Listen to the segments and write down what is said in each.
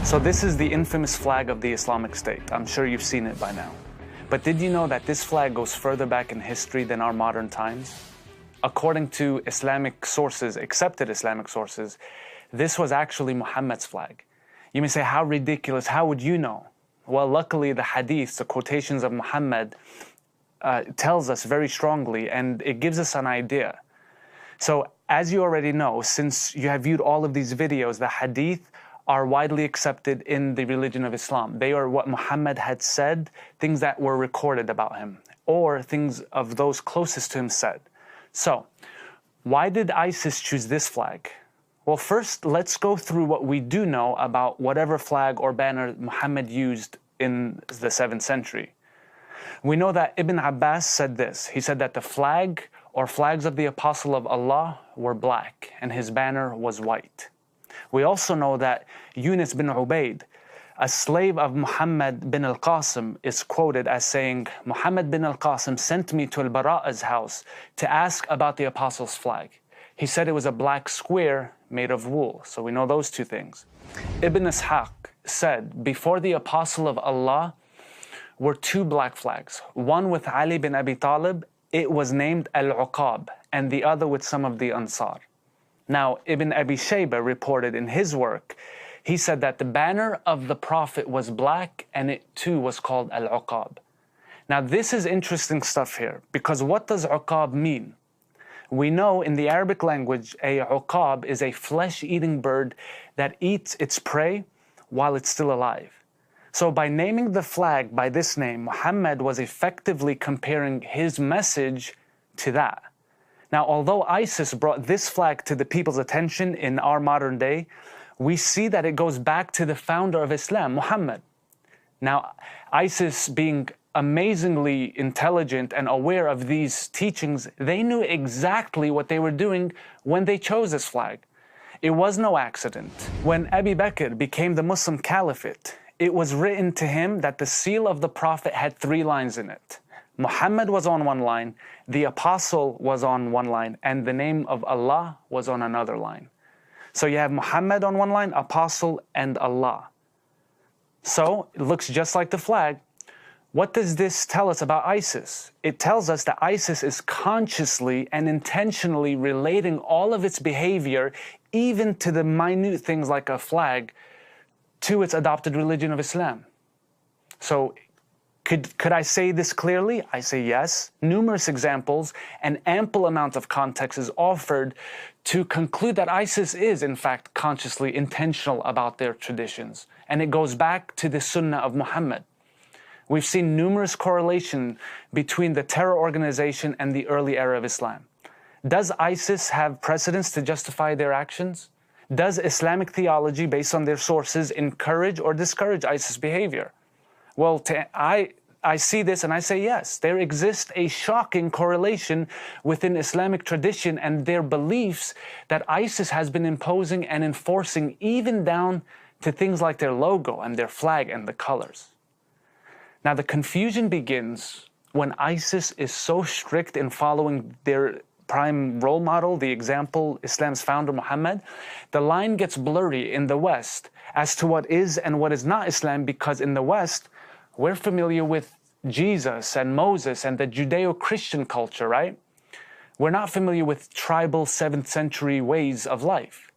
So this is the infamous flag of the Islamic State. I'm sure you've seen it by now. But did you know that this flag goes further back in history than our modern times? According to Islamic sources, accepted Islamic sources, this was actually Muhammad's flag. You may say, how ridiculous, how would you know? Well, luckily the hadiths, the quotations of Muhammad, tells us very strongly, and it gives us an idea. So as you already know, since you have viewed all of these videos, the hadith are widely accepted in the religion of Islam. They are what Muhammad had said, things that were recorded about him, or things of those closest to him said. So, why did ISIS choose this flag? Well, first, let's go through what we do know about whatever flag or banner Muhammad used in the 7th century. We know that Ibn Abbas said this. He said that the flag or flags of the Apostle of Allah were black, and his banner was white. We also know that Yunus bin Ubayd, a slave of Muhammad bin al-Qasim, is quoted as saying, Muhammad bin al-Qasim sent me to al-Bara'a's house to ask about the Apostle's flag. He said it was a black square made of wool. So we know those two things. Ibn Ishaq said, before the Apostle of Allah were two black flags. One with Ali bin Abi Talib, it was named Al-Uqab, and the other with some of the Ansar. Now, Ibn Abi Shaybah reported in his work, he said that the banner of the Prophet was black, and it too was called Al-Uqab. Now, this is interesting stuff here, because what does Uqab mean? We know in the Arabic language, a Uqab is a flesh-eating bird that eats its prey while it's still alive. So by naming the flag by this name, Muhammad was effectively comparing his message to that. Now, although ISIS brought this flag to the people's attention in our modern day, we see that it goes back to the founder of Islam, Muhammad. Now, ISIS being amazingly intelligent and aware of these teachings, they knew exactly what they were doing when they chose this flag. It was no accident. When Abu Bakr became the Muslim caliphate, it was written to him that the seal of the Prophet had 3 lines in it. Muhammad was on one line, the Apostle was on one line, and the name of Allah was on another line. So you have Muhammad on one line, Apostle, and Allah. So it looks just like the flag. What does this tell us about ISIS? It tells us that ISIS is consciously and intentionally relating all of its behavior, even to the minute things like a flag, to its adopted religion of Islam. So could I say this clearly? I say yes. Numerous examples and ample amount of context is offered to conclude that ISIS is, in fact, consciously intentional about their traditions. And it goes back to the Sunnah of Muhammad. We've seen numerous correlation between the terror organization and the early era of Islam. Does ISIS have precedents to justify their actions? Does Islamic theology, based on their sources, encourage or discourage ISIS behavior? Well, I see this and I say yes. There exists a shocking correlation within Islamic tradition and their beliefs that ISIS has been imposing and enforcing, even down to things like their logo and their flag and the colors. Now, the confusion begins when ISIS is so strict in following their prime role model, the example, Islam's founder, Muhammad. The line gets blurry in the West as to what is and what is not Islam, because in the West, we're familiar with Jesus and Moses and the Judeo-Christian culture, right? We're not familiar with tribal 7th century ways of life.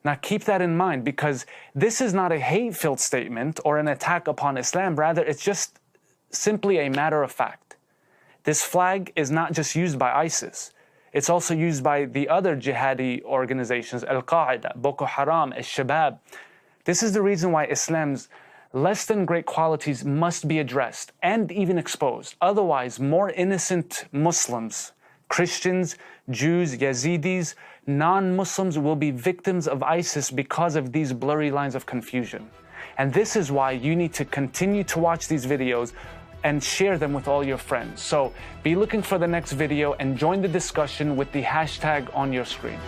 Now keep that in mind, because this is not a hate-filled statement or an attack upon Islam. Rather, it's just simply a matter of fact. This flag is not just used by ISIS. It's also used by the other jihadi organizations, Al-Qaeda, Boko Haram, Al-Shabaab. This is the reason why Islam's less than great qualities must be addressed and even exposed. Otherwise, more innocent Muslims, Christians, Jews, Yazidis, non-Muslims will be victims of ISIS because of these blurry lines of confusion. And this is why you need to continue to watch these videos and share them with all your friends. So be looking for the next video and join the discussion with the hashtag on your screen.